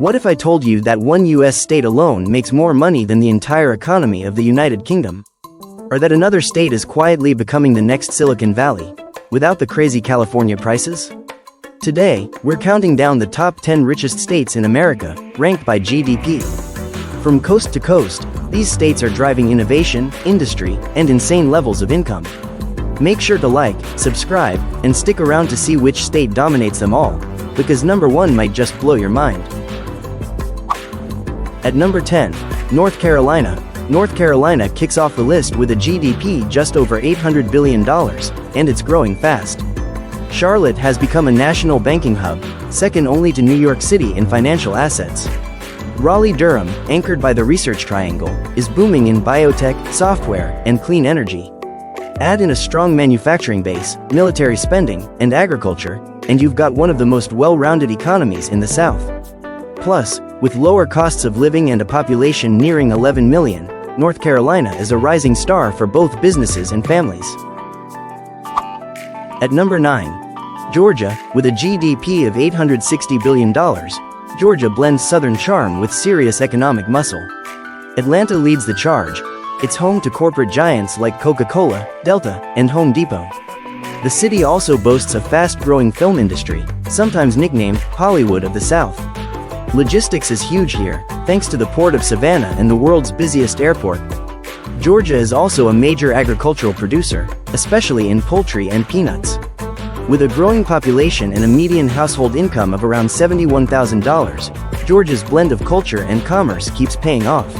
What if I told you that one US state alone makes more money than the entire economy of the United Kingdom? Or that another state is quietly becoming the next Silicon Valley, without the crazy California prices? Today, we're counting down the top 10 richest states in America, ranked by GDP. From coast to coast, these states are driving innovation, industry, and insane levels of income. Make sure to like, subscribe, and stick around to see which state dominates them all, because number 1 might just blow your mind. At number 10, North Carolina. North Carolina kicks off the list with a GDP just over $800 billion, and it's growing fast. Charlotte has become a national banking hub, second only to New York City in financial assets. Raleigh-Durham, anchored by the Research Triangle, is booming in biotech, software, and clean energy. Add in a strong manufacturing base, military spending, and agriculture, and you've got one of the most well-rounded economies in the South. Plus, with lower costs of living and a population nearing 11 million, North Carolina is a rising star for both businesses and families. At number 9, Georgia, with a GDP of $860 billion, Georgia blends Southern charm with serious economic muscle. Atlanta leads the charge. It's home to corporate giants like Coca-Cola, Delta, and Home Depot. The city also boasts a fast-growing film industry, sometimes nicknamed Hollywood of the South. Logistics is huge here, thanks to the port of Savannah and the world's busiest airport. Georgia is also a major agricultural producer, especially in poultry and peanuts. With a growing population and a median household income of around $71,000, Georgia's blend of culture and commerce keeps paying off.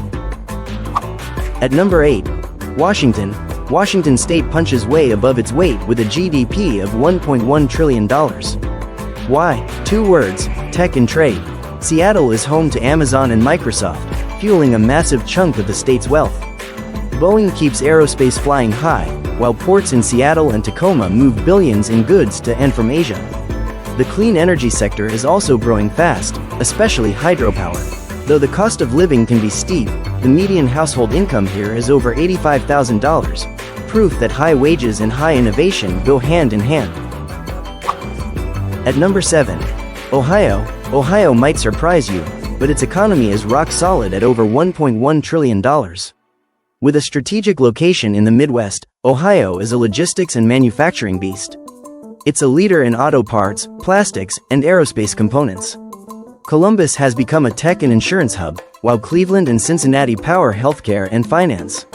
At number 8, Washington. Washington state punches way above its weight with a GDP of $1.1 trillion. Why? 2 words: tech and trade. Seattle is home to Amazon and Microsoft, fueling a massive chunk of the state's wealth. Boeing keeps aerospace flying high, while ports in Seattle and Tacoma move billions in goods to and from Asia. The clean energy sector is also growing fast, especially hydropower. Though the cost of living can be steep, the median household income here is over $85,000, proof that high wages and high innovation go hand in hand. At number 7, Ohio. Ohio might surprise you, but its economy is rock solid at over $1.1 trillion. With a strategic location in the Midwest, Ohio is a logistics and manufacturing beast. It's a leader in auto parts, plastics, and aerospace components. Columbus has become a tech and insurance hub, while Cleveland and Cincinnati power healthcare and finance.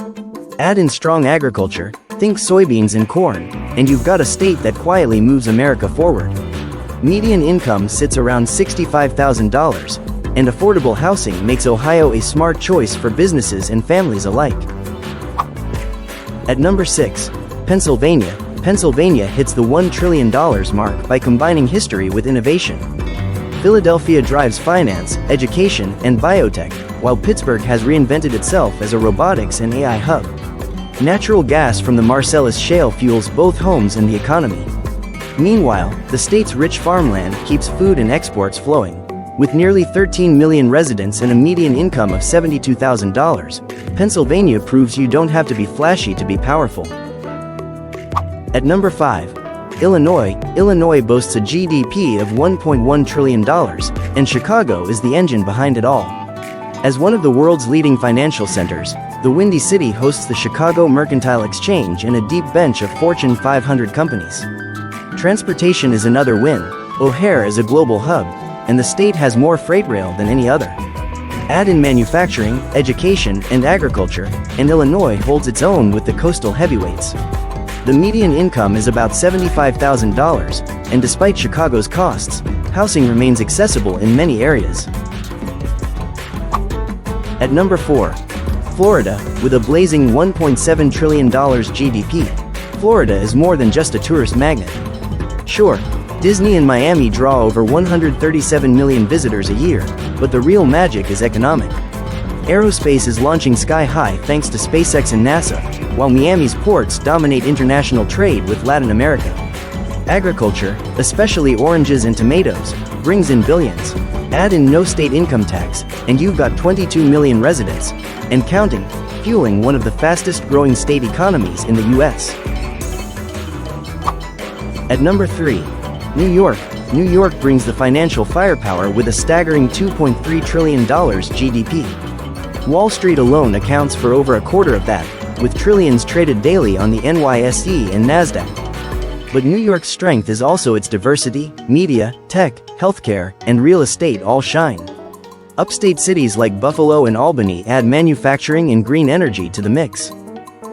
Add in strong agriculture, think soybeans and corn, and you've got a state that quietly moves America forward. Median income sits around $65,000, and affordable housing makes Ohio a smart choice for businesses and families alike. At number 6, Pennsylvania. Pennsylvania hits the $1 trillion mark by combining history with innovation. Philadelphia drives finance, education, and biotech, while Pittsburgh has reinvented itself as a robotics and AI hub. Natural gas from the Marcellus Shale fuels both homes and the economy. Meanwhile, the state's rich farmland keeps food and exports flowing. With nearly 13 million residents and a median income of $72,000, Pennsylvania proves you don't have to be flashy to be powerful. At number 5, Illinois. Illinois boasts a GDP of $1.1 trillion, and Chicago is the engine behind it all. As one of the world's leading financial centers, the Windy City hosts the Chicago Mercantile Exchange and a deep bench of Fortune 500 companies. Transportation is another win. O'Hare is a global hub, and the state has more freight rail than any other. Add in manufacturing, education, and agriculture, and Illinois holds its own with the coastal heavyweights. The median income is about $75,000, and despite Chicago's costs, housing remains accessible in many areas. At number 4, Florida, with a blazing $1.7 trillion GDP, Florida is more than just a tourist magnet. Sure, Disney and Miami draw over 137 million visitors a year, but the real magic is economic. Aerospace is launching sky-high thanks to SpaceX and NASA, while Miami's ports dominate international trade with Latin America. Agriculture, especially oranges and tomatoes, brings in billions. Add in no state income tax, and you've got 22 million residents, and counting, fueling one of the fastest-growing state economies in the U.S. At number 3, New York. New York brings the financial firepower with a staggering $2.3 trillion GDP. Wall Street alone accounts for over a quarter of that, with trillions traded daily on the NYSE and NASDAQ. But New York's strength is also its diversity. Media, tech, healthcare, and real estate all shine. Upstate cities like Buffalo and Albany add manufacturing and green energy to the mix.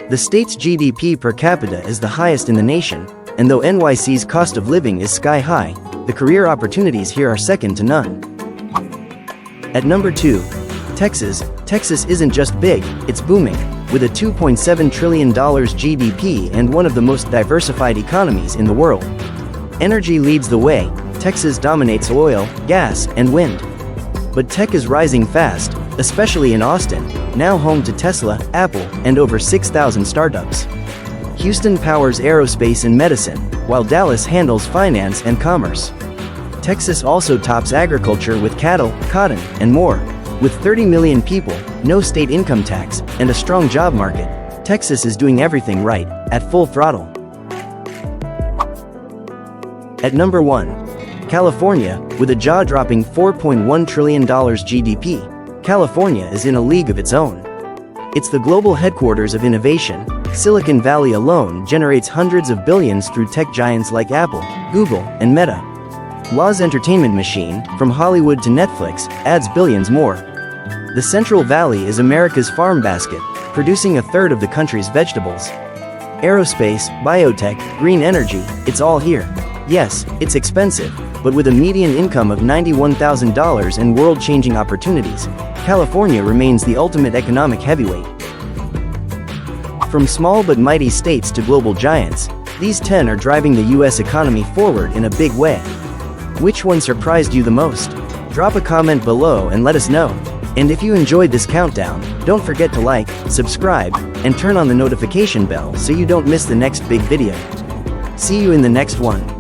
The state's GDP per capita is the highest in the nation, and though NYC's cost of living is sky high, the career opportunities here are second to none. At number 2, Texas. Texas isn't just big, it's booming, with a $2.7 trillion GDP and one of the most diversified economies in the world. Energy leads the way. Texas dominates oil, gas, and wind. But tech is rising fast, especially in Austin, now home to Tesla, Apple, and over 6,000 startups. Houston powers aerospace and medicine, while Dallas handles finance and commerce. Texas also tops agriculture with cattle, cotton, and more. With 30 million people, no state income tax, and a strong job market, Texas is doing everything right, at full throttle. At number 1. California, with a jaw-dropping $4.1 trillion GDP, California is in a league of its own. It's the global headquarters of innovation. Silicon Valley alone generates hundreds of billions through tech giants like Apple, Google, and Meta. Las entertainment machine, from Hollywood to Netflix, adds billions more. The Central Valley is America's farm basket, producing a third of the country's vegetables. Aerospace, biotech, green energy, it's all here. Yes, it's expensive, but with a median income of $91,000 and world-changing opportunities, California remains the ultimate economic heavyweight. From small but mighty states to global giants, these 10 are driving the US economy forward in a big way. Which one surprised you the most? Drop a comment below and let us know. And if you enjoyed this countdown, don't forget to like, subscribe, and turn on the notification bell so you don't miss the next big video. See you in the next one.